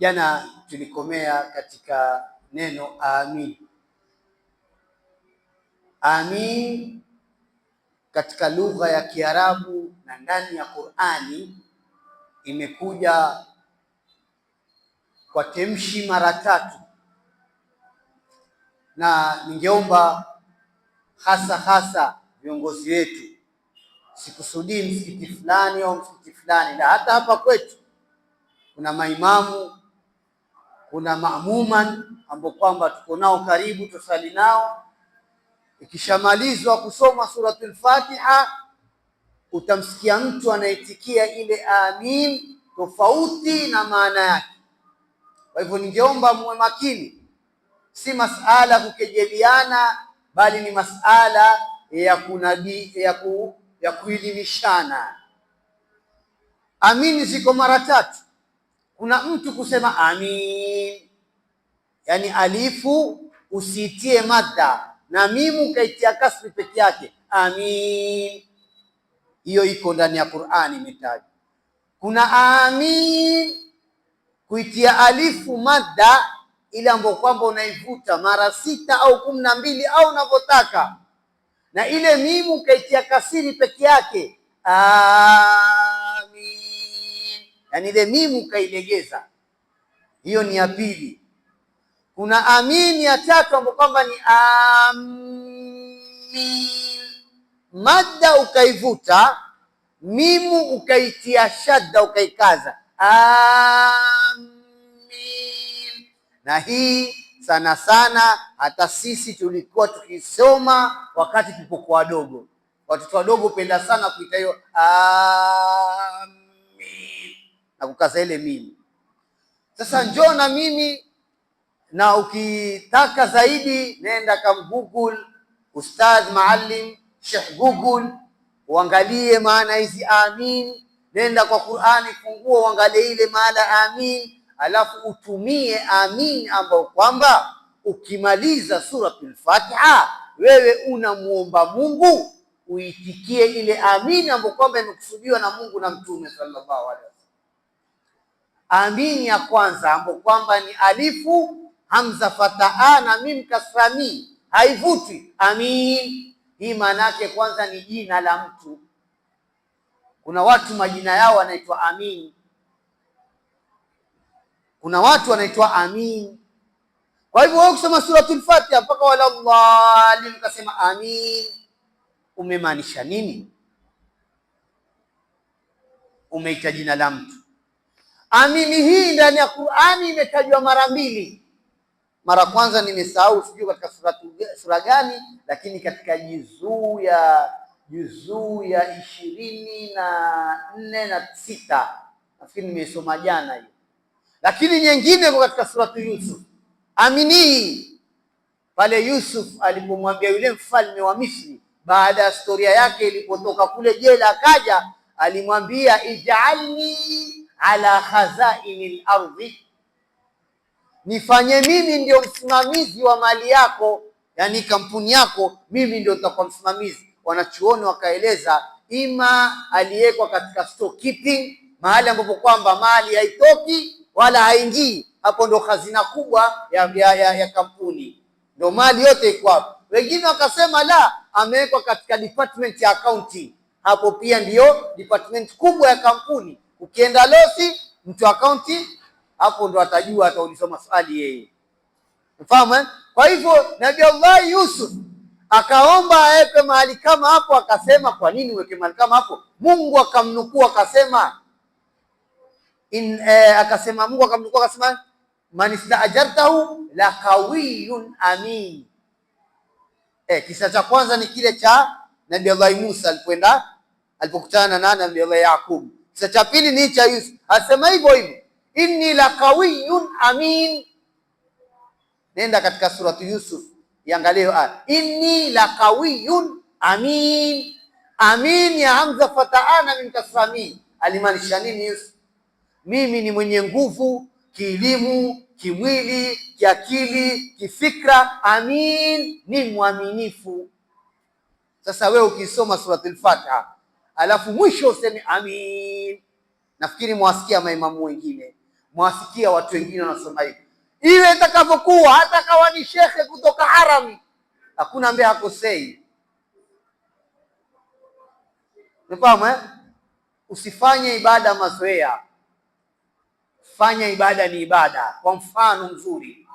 Jana tulikomea katika neno amin. Amin katika lugha ya Kiarabu na ndani ya Qur'ani imekuja kwa temshi mara tatu, na ningeomba hasa viongozi wetu, sikusudii msikiti fulani au msikiti fulani, na hata hapa kwetu kuna maimamu, kuna maamuman ambao kwamba tuko nao karibu, tusali nao. Ikishamalizwa kusoma suratul Fatiha, utamsikia mtu anaitikia ile amin tofauti na maana yake. Kwa hivyo ningeomba muwe makini, si masala kukejeliana, bali ni masala ya kuelimishana. Amini ziko mara tatu. Kuna mtu kusema amin, yani alifu usiitie madda na mimu kaitia kasri peke yake, amin. Hiyo iko ndani ya Qur'ani imetajwa. Kuna amin kuitia alifu madda ile ambayo kwamba unaivuta mara 6 au 12 au unavyotaka, na ile mimu kaitia kasiri peke yake, amin, yani ile mimu kailegeza. Hiyo ni ya pili. Kuna amin ya tatu ambayo kwamba ni amin, madda ukaivuta, mimu ukaitia shadda ukaikaza, amin. Na hii sana sana hata sisi tulikuwa tukisoma wakati tulipokuwa wadogo. Watoto wadogo penda sana kuita hiyo amin na kukaza ile mimu. Sasa njoo na mimi, na ukitaka zaidi nenda kam Google, ustadh maalim Sheikh Google, uangalie maana hizi amin. Nenda kwa Qur'ani, fungua uangalie ile maana amin, alafu utumie amin ambao kwamba ukimaliza suratul Fatiha wewe unamuomba Mungu uitikie ile amin ambao kwamba imekusudiwa na Mungu na Mtume sallallahu alaihi wasallam. Amin ya kwanza ambao kwamba ni alifu hamza fataa na mim kasrami, haivuti amin. Hii maana yake kwanza ni jina la mtu. Kuna watu majina yao wanaitwa amin, kuna watu wanaitwa amin. Kwa hivyo wewe ukisoma suratul Fatiha mpaka wala dhalin ukasema amin, umemaanisha nini? Umeita jina la mtu. Amini hii ndani ya Qur'ani imetajwa mara mbili. Mara kwanza nimesahau, sijui katika sura gani, lakini katika juzuu ya 24 na 6 nafikiri nimesoma jana hiyo. Lakini nyingine kwa katika suratu Yusuf. Amini pale Yusuf alipomwambia yule mfalme wa Misri, baada ya historia yake ilipotoka kule jela, akaja alimwambia ij'alni ala khazainil ardhi, nifanye mimi ndio msimamizi wa mali yako, yani kampuni yako, mimi ndio nitakuwa msimamizi. Wanachuoni wakaeleza, ima aliyekwa katika storekeeping, mahali ambapo kwamba mali haitoki wala haingii, hapo ndo hazina kubwa ya kampuni, ndo mali yote iko hapo. Wengine wakasema la, amewekwa katika department ya accounting, hapo pia ndiyo department kubwa ya kampuni. Ukienda losi, mtu accounting hapo ndo atajua, ataulizwa maswali yeye. Unafahamu? Kwa hivyo Nabii Allah Yusuf akaomba aweke mahali kama hapo, akasema kwa nini uweke mahali kama hapo? Mungu akamnukuu akasema Mungu akamnukuu akasema man istaajartahu la qawiyun amin. Kisa cha kwanza ni kile cha Nabii Allah Musa alipokutana na Nabii Allah Yaqub. Kisa cha pili ni cha Yusuf, asema hivyo inni la qawiyun amin. Nenda katika suratu Yusuf iangalie inni la qawiyun amin. Amin ya hamza fataana min kasrami, alimaanisha nini Yusuf? Mimi ni mwenye nguvu kielimu, kimwili, kiakili, kifikra. Amin ni mwaminifu. Sasa wewe ukisoma suratul Fatiha alafu mwisho useme amin, nafikiri mwasikia maimamu wengine Mwasikia watu wengine wanasema hivi, iwe itakavyokuwa, hata kawa ni shekhe kutoka harami, hakuna ambaye hakosei. Unafahamu Usifanye ibada mazoea, fanya ibada ni ibada. Kwa mfano mzuri,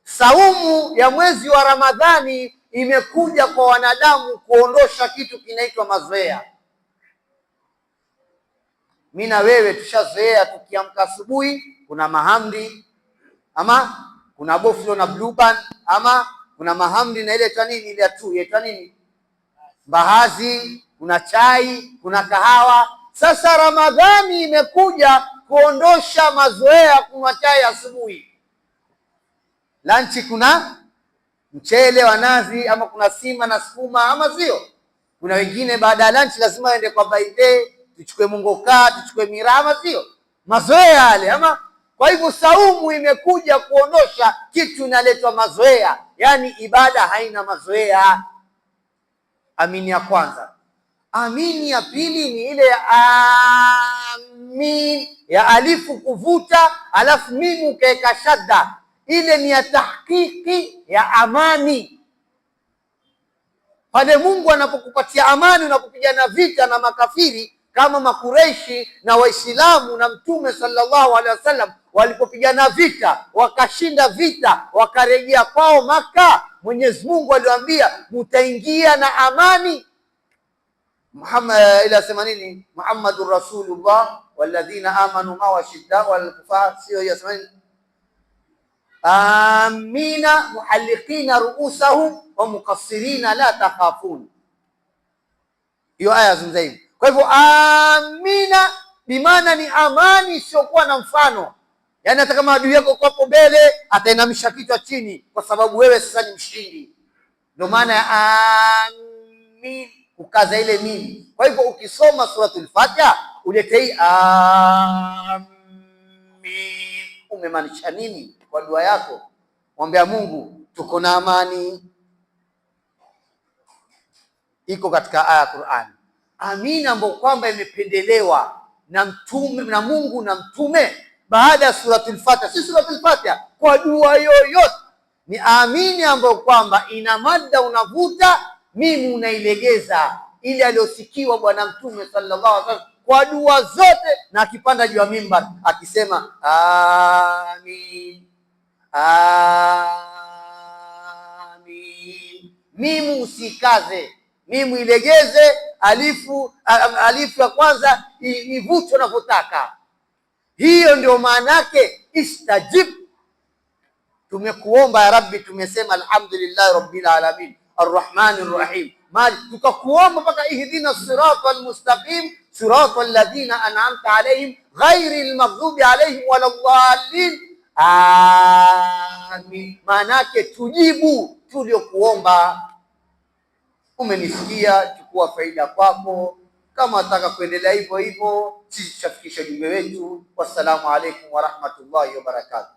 saumu ya mwezi wa Ramadhani imekuja kwa wanadamu kuondosha kitu kinaitwa mazoea. Mimi na wewe tushazoea, tukiamka asubuhi kuna mahamri, ama kuna boflo na blue band, ama kuna mahamri na ile tanini ile tu ile tanini bahazi, kuna chai, kuna kahawa. Sasa Ramadhani imekuja kuondosha mazoea kunywa chai asubuhi. Lunch kuna mchele wa nazi, ama kuna sima na sukuma, ama sio? Kuna wengine baada ya lunch lazima waende kwa baide, tuchukue mongoka, tuchukue mirama, sio? Mazoea yale, ama. Kwa hivyo saumu imekuja kuondosha kitu inaletwa mazoea, yani ibada haina mazoea. Amini ya kwanza. Amini ya pili ni ile ya amin ya alifu kuvuta, alafu mimu ukaweka shadda, ile ni ya tahqiqi ya amani. Pale Mungu anapokupatia amani, unapopigana vita na makafiri kama Makureishi na Waislamu na Mtume sallallahu alaihi wasallam walipopigana vita, wakashinda vita, wakarejea kwao Maka, Mwenyezi Mungu aliwaambia mutaingia na amani. Muhammad ila sema nini? Muhammadur Rasulullah walladhina amanu ma washidda wal kufar, sio yasema nini? Amina muhalliqina ruusahum wa muqassirina la takhafun. Hiyo aya zungumza hivi. Kwa hivyo amina bimaana ni amani isiyokuwa na mfano. Yaani hata kama adui yako kwa hapo mbele atainamisha kichwa chini kwa sababu wewe sasa ni mshindi. Ndio maana ya amin, ukaza ile mimi. Kwa hivyo ukisoma suratul Fatiha ulete hii amin, umemaanisha nini kwa dua yako? Mwambia Mungu tuko na amani. Iko katika aya ya Qur'an. Amina ambayo kwamba imependelewa na mtume na Mungu na mtume baada ya suratul Fatiha. Si suratul Fatiha, kwa dua yoyote ni amini ambayo kwamba ina madda unavuta, mimi unailegeza, ili aliyosikiwa bwana mtume sallallahu alaihi wasallam kwa dua zote, na akipanda juu ya mimbar akisema amin amin. Mimi usikaze, mimi ilegeze, alifu ya kwanza ivutwe unavyotaka. Hiyo ndio maana yake istajib. Tumekuomba ya Rabbi, tumesema alhamdulillah rabbil alamin arrahmanir rahim, mali tukakuomba mpaka ihdina siratal mustaqim siratal ladina an'amta alaihim ghairil maghdubi alaihim waladdallin amin. Maana yake tujibu tuliokuomba. Umenisikia, chukua faida kwako. Kama nataka kuendelea hivyo hivyo, sisi tushafikisha ujumbe wetu. Wassalamu alaikum warahmatullahi wabarakatuh.